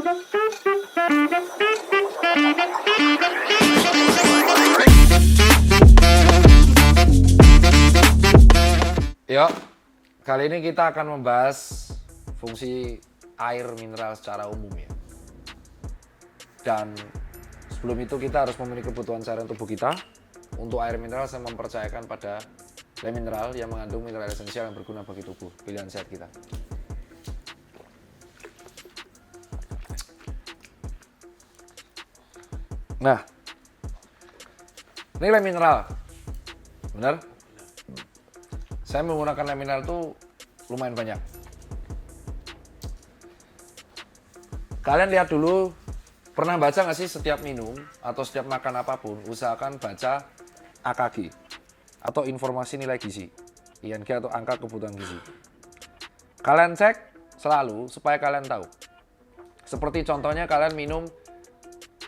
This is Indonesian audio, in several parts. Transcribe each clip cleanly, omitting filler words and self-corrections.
Yuk, kali ini kita akan membahas fungsi air mineral secara umum ya. Dan sebelum itu kita harus memenuhi kebutuhan cairan tubuh kita. Untuk air mineral saya mempercayakan pada Le Mineral yang mengandung mineral esensial yang berguna bagi tubuh, pilihan sehat kita. Nah, ini Le Mineral, benar? Saya menggunakan Le Mineral itu lumayan banyak. Kalian lihat dulu, pernah baca nggak sih setiap minum atau setiap makan apapun, usahakan baca AKG atau informasi nilai gizi, ING atau angka kebutuhan gizi. Kalian cek selalu supaya kalian tahu. Seperti contohnya kalian minum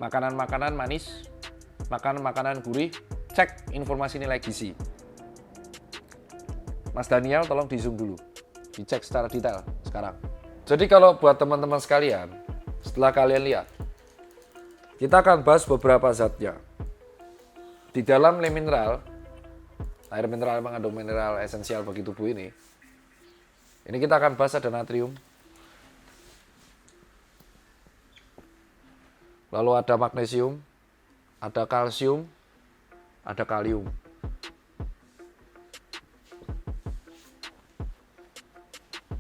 makanan-makanan manis, makan makanan gurih, cek informasi nilai gizi. Mas Daniel tolong di zoom dulu, dicek secara detail sekarang. Jadi kalau buat teman-teman sekalian, setelah kalian lihat, kita akan bahas beberapa zatnya. Di dalam Le Mineral, air mineral mengandung mineral esensial bagi tubuh ini kita akan bahas ada natrium, lalu ada magnesium, ada kalsium, ada kalium.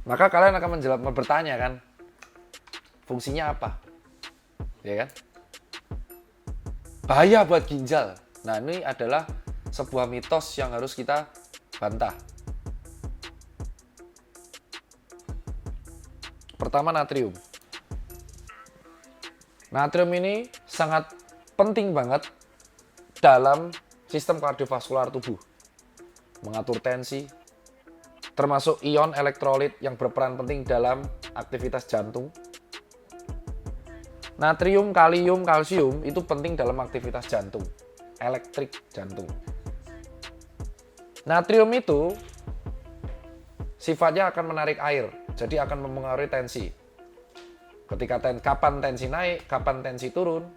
Maka kalian akan bertanya kan, fungsinya apa? Ya kan? Bahaya buat ginjal. Nah, ini adalah sebuah mitos yang harus kita bantah. Pertama, natrium. Natrium ini sangat penting banget dalam sistem kardiovaskular tubuh. Mengatur tensi, termasuk ion elektrolit yang berperan penting dalam aktivitas jantung. Natrium, kalium, kalsium itu penting dalam aktivitas jantung, elektrik jantung. Natrium itu sifatnya akan menarik air, jadi akan mempengaruhi tensi. Ketika kapan tensi naik, kapan tensi turun,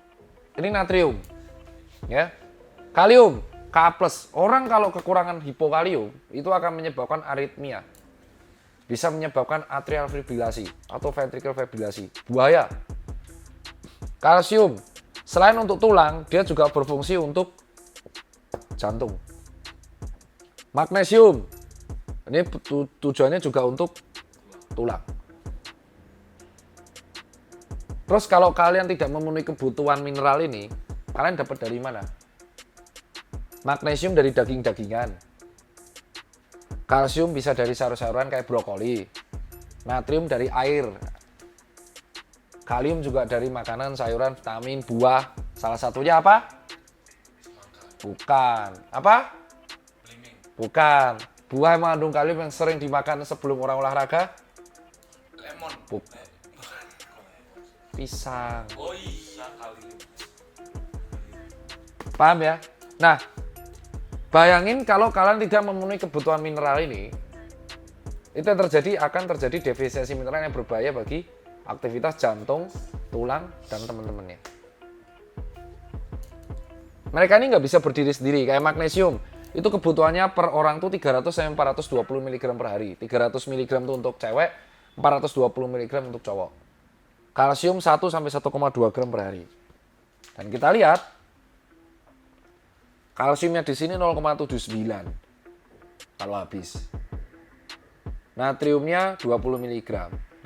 ini natrium. Ya. Kalium, Ka+. Orang kalau kekurangan hipokalium itu akan menyebabkan aritmia. Bisa menyebabkan atrial fibrilasi atau ventricular fibrilasi. Bahaya. Kalsium, selain untuk tulang, dia juga berfungsi untuk jantung. Magnesium, ini tujuannya juga untuk tulang. Terus kalau kalian tidak memenuhi kebutuhan mineral ini, kalian dapat dari mana? Magnesium dari daging-dagingan. Kalsium bisa dari sayur-sayuran kayak brokoli. Natrium dari air. Kalium juga dari makanan, sayuran, vitamin, buah. Salah satunya apa? Bukan. Apa? Bukan. Buah yang mengandung kalium yang sering dimakan sebelum orang olahraga? Lemon. Pisang. Oh iya, kalium. Paham ya? Nah, bayangin kalau kalian tidak memenuhi kebutuhan mineral ini, itu akan terjadi defisiensi mineral yang berbahaya bagi aktivitas jantung, tulang, dan teman-temannya. Mereka ini nggak bisa berdiri sendiri, kayak magnesium. Itu kebutuhannya per orang tuh 300-420 mg per hari. 300 mg itu untuk cewek, 420 mg untuk cowok. Kalsium 1-1,2 gram per hari. Dan kita lihat, kalsiumnya di sini 0,79 kalau habis. Natriumnya 20 mg.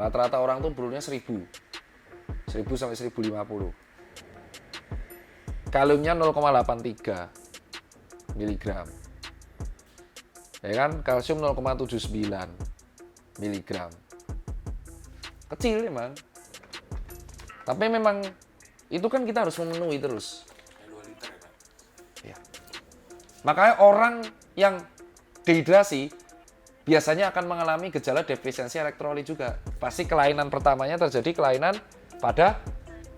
Rata-rata orang tuh perlunya 1000 sampai 1050. Kaliumnya 0,83 mg. Ya kan? Kalsium 0,79 mg. Kecil memang. Tapi memang itu kan kita harus memenuhi terus. 2 liter ya, Pak? Ya. Makanya orang yang dehidrasi biasanya akan mengalami gejala defisiensi elektrolit juga. Pasti kelainan pertamanya terjadi kelainan pada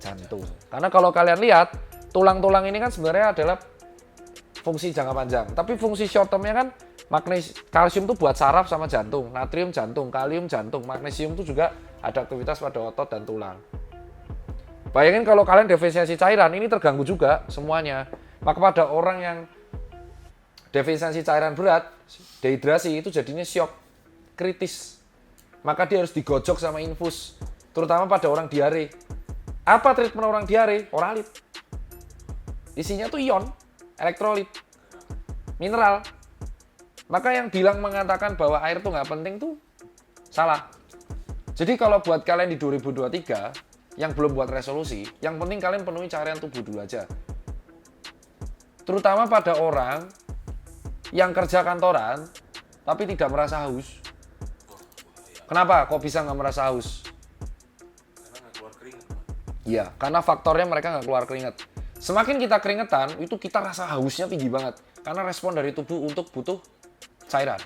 jantung. Karena kalau kalian lihat, tulang-tulang ini kan sebenarnya adalah fungsi jangka panjang. Tapi fungsi short term-nya kan kalsium itu buat saraf sama jantung, natrium jantung, kalium jantung, magnesium itu juga ada aktivitas pada otot dan tulang. Bayangin kalau kalian defisiensi cairan, ini terganggu juga semuanya. Maka pada orang yang defisiensi cairan berat, dehidrasi, itu jadinya syok kritis. Maka dia harus digojok sama infus, terutama pada orang diare. Apa treatment orang diare? Oralit. Isinya tuh ion, elektrolit, mineral. Maka yang bilang mengatakan bahwa air tuh nggak penting tuh salah. Jadi kalau buat kalian di 2023 yang belum buat resolusi, yang penting kalian penuhi cairan tubuh dulu aja. Terutama pada orang yang kerja kantoran tapi tidak merasa haus. Kenapa? Kok bisa nggak merasa haus? Karena nggak keluar keringat. Iya, karena faktornya mereka nggak keluar keringat. Semakin kita keringetan, itu kita rasa hausnya tinggi banget. Karena respon dari tubuh untuk butuh cairan.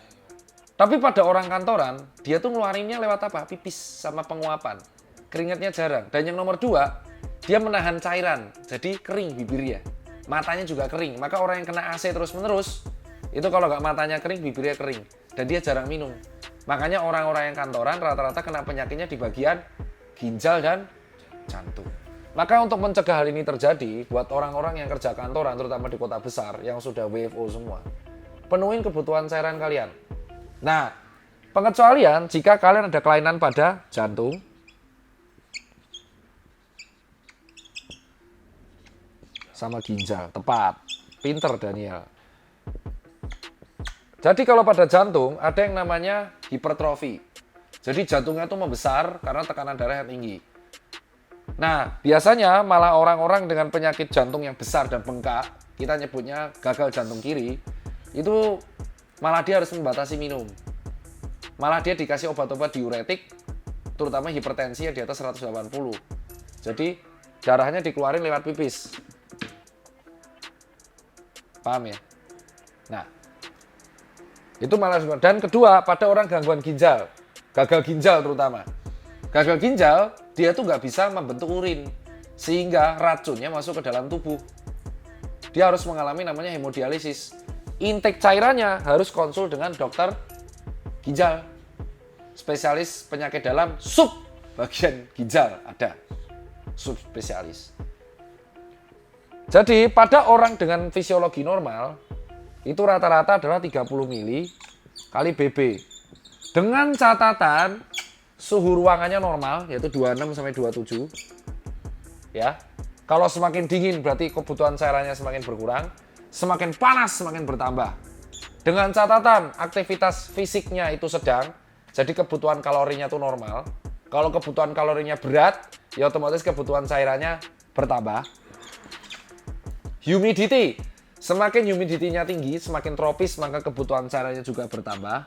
Tapi pada orang kantoran, dia tuh ngeluarinnya lewat apa? Pipis sama penguapan. Keringatnya jarang. Dan yang nomor 2, dia menahan cairan. Jadi kering bibirnya. Matanya juga kering. Maka orang yang kena AC terus-menerus, itu kalau nggak matanya kering, bibirnya kering. Dan dia jarang minum. Makanya orang-orang yang kantoran rata-rata kena penyakitnya di bagian ginjal dan jantung. Maka untuk mencegah hal ini terjadi, buat orang-orang yang kerja kantoran, terutama di kota besar, yang sudah WFO semua, penuhin kebutuhan cairan kalian. Nah, pengecualian jika kalian ada kelainan pada jantung, sama ginjal, tepat, pinter Daniel. Jadi kalau pada jantung, ada yang namanya hipertrofi. Jadi jantungnya itu membesar karena tekanan darahnya tinggi. Nah, biasanya malah orang-orang dengan penyakit jantung yang besar dan bengkak, kita nyebutnya gagal jantung kiri, itu malah dia harus membatasi minum. Malah dia dikasih obat-obat diuretik, terutama hipertensi yang di atas 180. Jadi, darahnya dikeluarin lewat pipis. Paham ya? Nah, itu malah. Dan kedua, pada orang gangguan ginjal, gagal ginjal terutama. Gagal ginjal, dia tuh nggak bisa membentuk urin, sehingga racunnya masuk ke dalam tubuh. Dia harus mengalami namanya hemodialisis. Intake cairannya harus konsul dengan dokter ginjal, spesialis penyakit dalam sub bagian ginjal ada, subspesialis. Jadi pada orang dengan fisiologi normal, itu rata-rata adalah 30 mili kali BB. Dengan catatan suhu ruangannya normal, yaitu 26 sampai 27. Ya. Kalau semakin dingin berarti kebutuhan cairannya semakin berkurang, semakin panas semakin bertambah. Dengan catatan aktivitas fisiknya itu sedang, jadi kebutuhan kalorinya itu normal. Kalau kebutuhan kalorinya berat, ya otomatis kebutuhan cairannya bertambah. Humidity, semakin humidity-nya tinggi, semakin tropis, maka kebutuhan cairannya juga bertambah.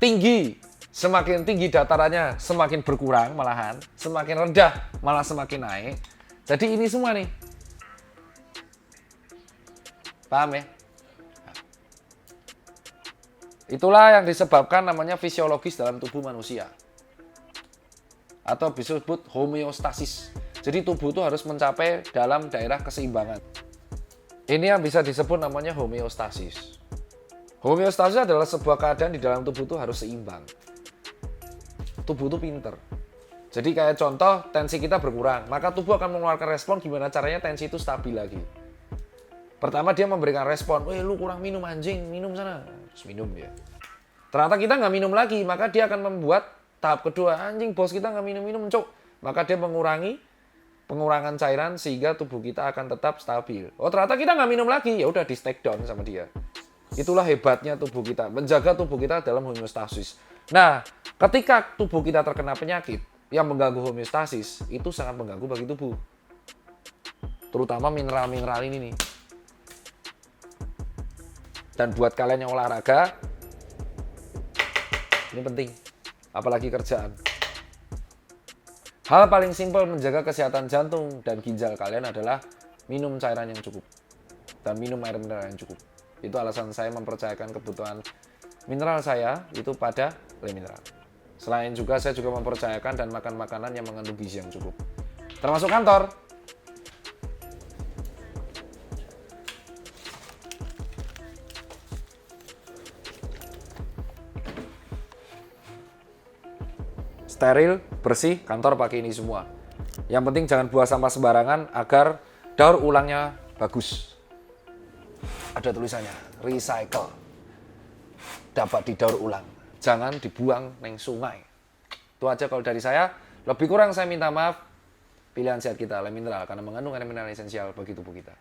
Tinggi, semakin tinggi datarannya semakin berkurang malahan, semakin rendah malah semakin naik. Jadi ini semua nih. Paham ya? Itulah yang disebabkan namanya fisiologis dalam tubuh manusia. Atau disebut homeostasis. Jadi tubuh itu harus mencapai dalam daerah keseimbangan. Ini yang bisa disebut namanya homeostasis. Homeostasis adalah sebuah keadaan di dalam tubuh itu harus seimbang. Tubuh itu pinter. Jadi kayak contoh, tensi kita berkurang, maka tubuh akan mengeluarkan respon gimana caranya tensi itu stabil lagi. Pertama dia memberikan respon, lu kurang minum anjing, minum sana. Terus minum dia. Ternyata kita nggak minum lagi, maka dia akan membuat tahap kedua, anjing bos kita nggak minum-minum, cok. Maka dia mengurangi pengurangan cairan sehingga tubuh kita akan tetap stabil. Oh ternyata kita nggak minum lagi, ya udah di take down sama dia. Itulah hebatnya tubuh kita, menjaga tubuh kita dalam homeostasis. Nah, ketika tubuh kita terkena penyakit yang mengganggu homeostasis, itu sangat mengganggu bagi tubuh. Terutama mineral-mineral ini nih. Dan buat kalian yang olahraga, ini penting, apalagi kerjaan. Hal paling simpel menjaga kesehatan jantung dan ginjal kalian adalah minum cairan yang cukup dan minum air mineral yang cukup. Itu alasan saya mempercayakan kebutuhan mineral saya itu pada Le Mineral. Selain juga saya juga mempercayakan dan makan makanan yang mengandung gizi yang cukup. Termasuk kantor. Steril, bersih, kantor pakai ini semua. Yang penting jangan buang sampah sembarangan agar daur ulangnya bagus. Ada tulisannya, recycle. Dapat didaur ulang. Jangan dibuang neng sungai. Itu aja kalau dari saya. Lebih kurang saya minta maaf. Pilihan sehat kita, Le Mineral, karena mengandung elemen esensial bagi tubuh kita.